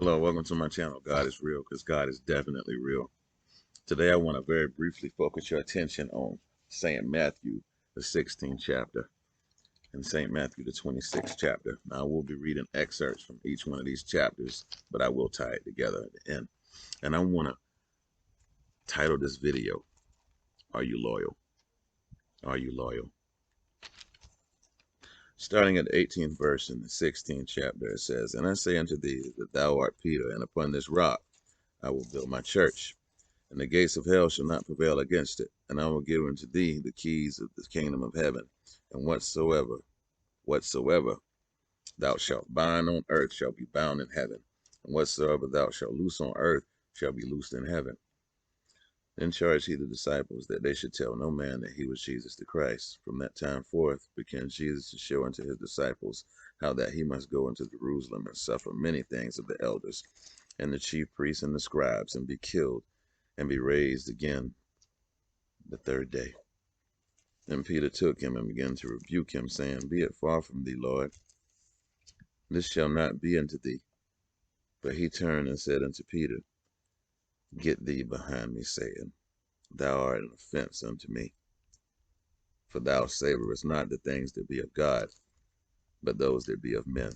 Hello, welcome to my channel. God is real because God is definitely real. Today I want to very briefly focus your attention on St. Matthew, the 16th chapter, and St. Matthew, the 26th chapter. Now I will be reading excerpts from each one of these chapters, but I will tie it together at the end. And I want to title this video, Are You Loyal? Are you loyal? Starting at the 18th verse in the 16th chapter, it says, And I say unto thee that thou art Peter, and upon this rock I will build my church, and the gates of hell shall not prevail against it. And I will give unto thee the keys of the kingdom of heaven. And whatsoever thou shalt bind on earth shall be bound in heaven. And whatsoever thou shalt loose on earth shall be loosed in heaven. Then charged he the disciples that they should tell no man that he was Jesus the Christ. From that time forth began Jesus to show unto his disciples how that he must go into Jerusalem and suffer many things of the elders and the chief priests and the scribes, and be killed, and be raised again the third day. Then Peter took him and began to rebuke him, saying, Be it far from thee, Lord, this shall not be unto thee. But he turned and said unto Peter, Get thee behind me, Satan. Thou art an offense unto me. For thou savorest not the things that be of God, but those that be of men.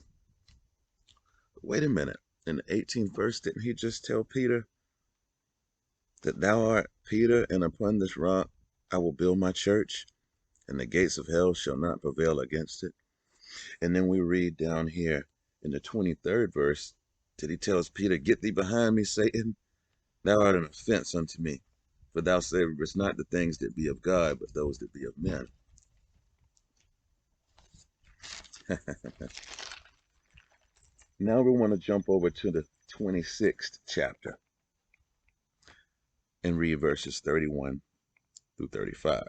But wait a minute. In the 18th verse, didn't he just tell Peter that thou art Peter, and upon this rock I will build my church, and the gates of hell shall not prevail against it? And then we read down here in the 23rd verse that he tells Peter, Get thee behind me, Satan. Thou art an offense unto me. For thou savorest not the things that be of God, but those that be of men. Now we want to jump over to the 26th chapter and read verses 31 through 35.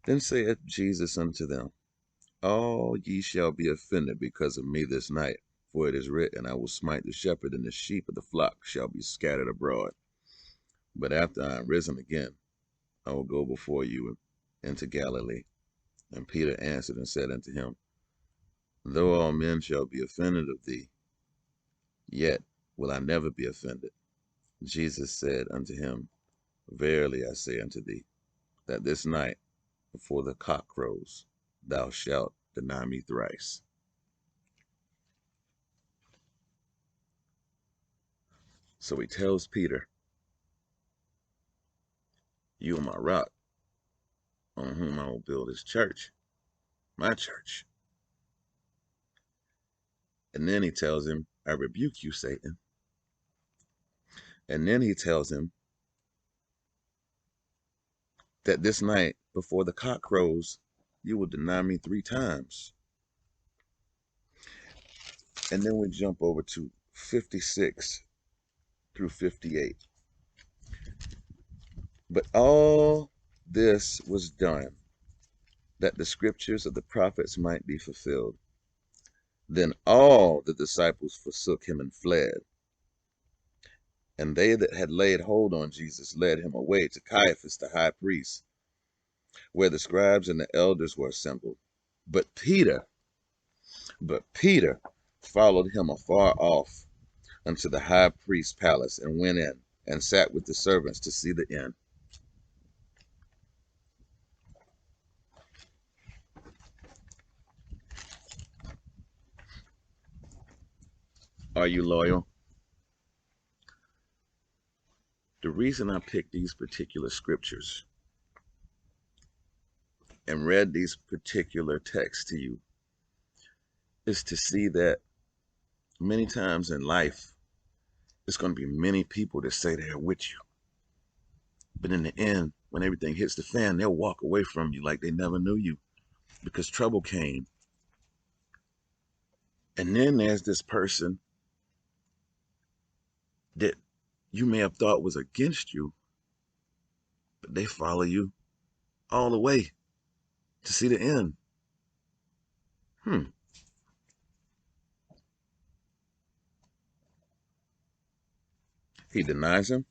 Then saith Jesus unto them, All ye shall be offended because of me this night. For it is written, I will smite the shepherd, and the sheep of the flock shall be scattered abroad. But after I am risen again, I will go before you into Galilee. And Peter answered and said unto him, Though all men shall be offended of thee, yet will I never be offended. Jesus said unto him, Verily I say unto thee, that this night before the cock crows, thou shalt deny me thrice. So he tells Peter, You are my rock, on whom I will build his church, my church. And then he tells him, I rebuke you, Satan. And then he tells him that this night before the cock crows, you will deny me 3 times. And then we jump over to 56 through 58. But all this was done that the scriptures of the prophets might be fulfilled. Then all the disciples forsook him and fled. And they that had laid hold on Jesus led him away to Caiaphas the high priest, where the scribes and the elders were assembled. But Peter followed him afar off unto the high priest's palace, and went in, and sat with the servants to see the end. Are you loyal? The reason I picked these particular scriptures and read these particular texts to you is to see that many times in life, it's going to be many people that say they're with you. But in the end, when everything hits the fan, they'll walk away from you like they never knew you because trouble came. And then there's this person that you may have thought was against you, but they follow you all the way to see the end. He denies him,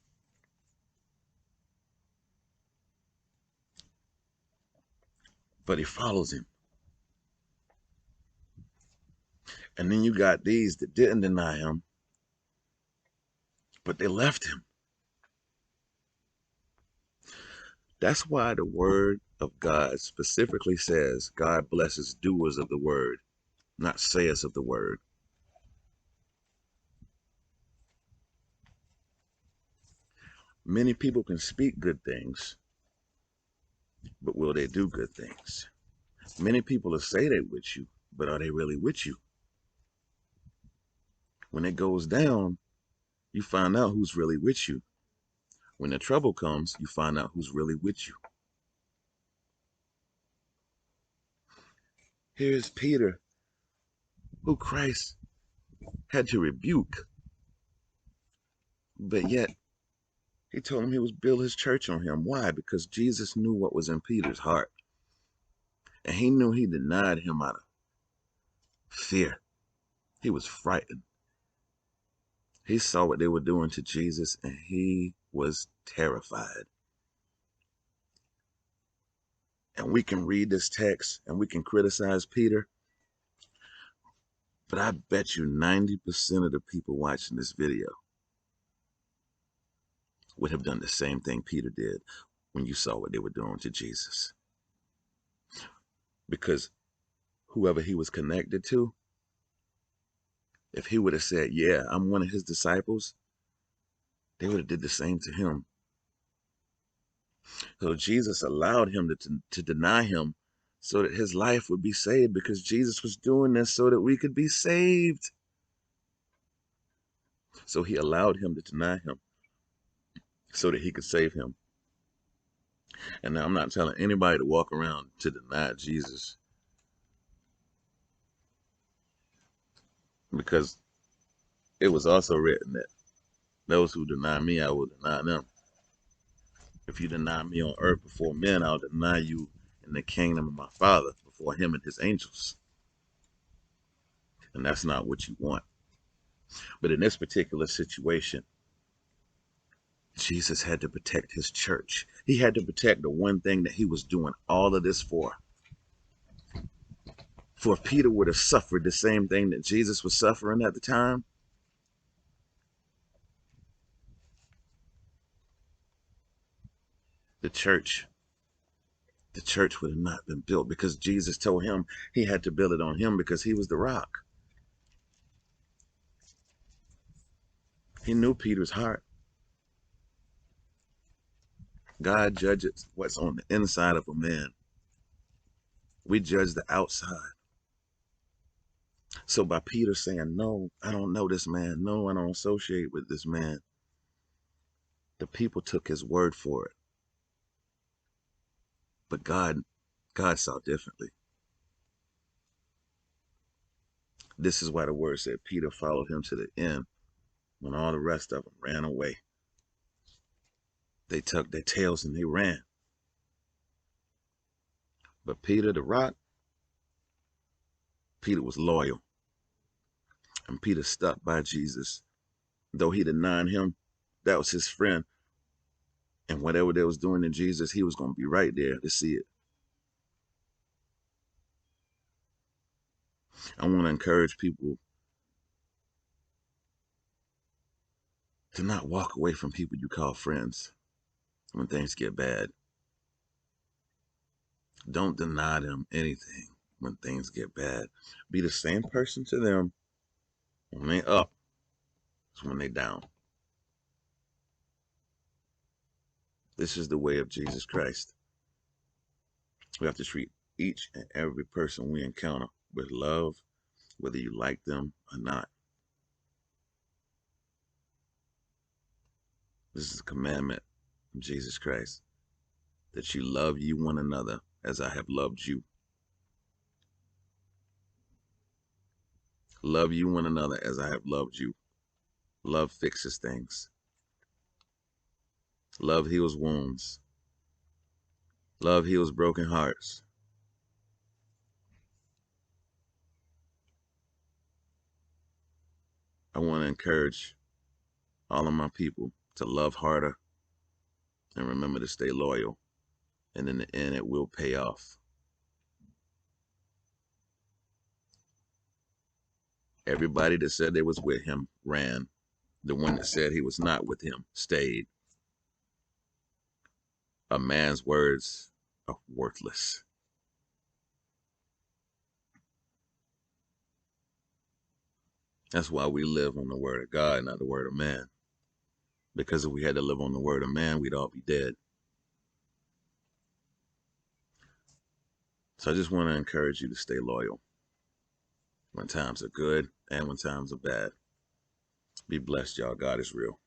but he follows him. And then you got these that didn't deny him, but they left him. That's why the word of God specifically says God blesses doers of the word, not sayers of the word. Many people can speak good things, but will they do good things? Many people will say they're with you, but are they really with you? When it goes down, you find out who's really with you. When the trouble comes, you find out who's really with you. Here's Peter, who Christ had to rebuke, but yet he told him he was build his church on him. Why? Because Jesus knew what was in Peter's heart. And he knew he denied him out of fear. He was frightened. He saw what they were doing to Jesus and he was terrified. And we can read this text and we can criticize Peter, but I bet you 90% of the people watching this video would have done the same thing Peter did when you saw what they were doing to Jesus. Because whoever he was connected to, if he would have said, yeah, I'm one of his disciples, they would have did the same to him. So Jesus allowed him to deny him so that his life would be saved, because Jesus was doing this so that we could be saved. So he allowed him to deny him so that he could save him. And now I'm not telling anybody to walk around to deny Jesus, because it was also written that those who deny me, I will deny them. If you deny me on earth before men, I'll deny you in the kingdom of my Father before him and his angels. And that's not what you want. But in this particular situation, Jesus had to protect his church. He had to protect the one thing that he was doing all of this for. For if Peter would have suffered the same thing that Jesus was suffering at the time, the church would have not been built, because Jesus told him he had to build it on him because he was the rock. He knew Peter's heart. God judges what's on the inside of a man. We judge the outside. So by Peter saying, no, I don't know this man. No, I don't associate with this man, the people took his word for it. But God saw differently. This is why the word said Peter followed him to the end when all the rest of them ran away. They tucked their tails and they ran. But Peter, the rock, Peter was loyal. And Peter stuck by Jesus. Though he denied him, that was his friend. And whatever they was doing to Jesus, he was going to be right there to see it. I want to encourage people to not walk away from people you call friends when things get bad. Don't deny them anything when things get bad. Be the same person to them when they up as when they down. This is the way of Jesus Christ. We have to treat each and every person we encounter with love, whether you like them or not. This is a commandment from Jesus Christ, that you love you one another as I have loved you. Love you one another as I have loved you. Love fixes things. Love heals wounds. Love heals broken hearts. I want to encourage all of my people to love harder and remember to stay loyal. And in the end, it will pay off. Everybody that said they was with him ran. The one that said he was not with him stayed. A man's words are worthless. That's why we live on the word of God, not the word of man. Because if we had to live on the word of man, we'd all be dead. So I just want to encourage you to stay loyal when times are good and when times are bad. Be blessed, y'all. God is real.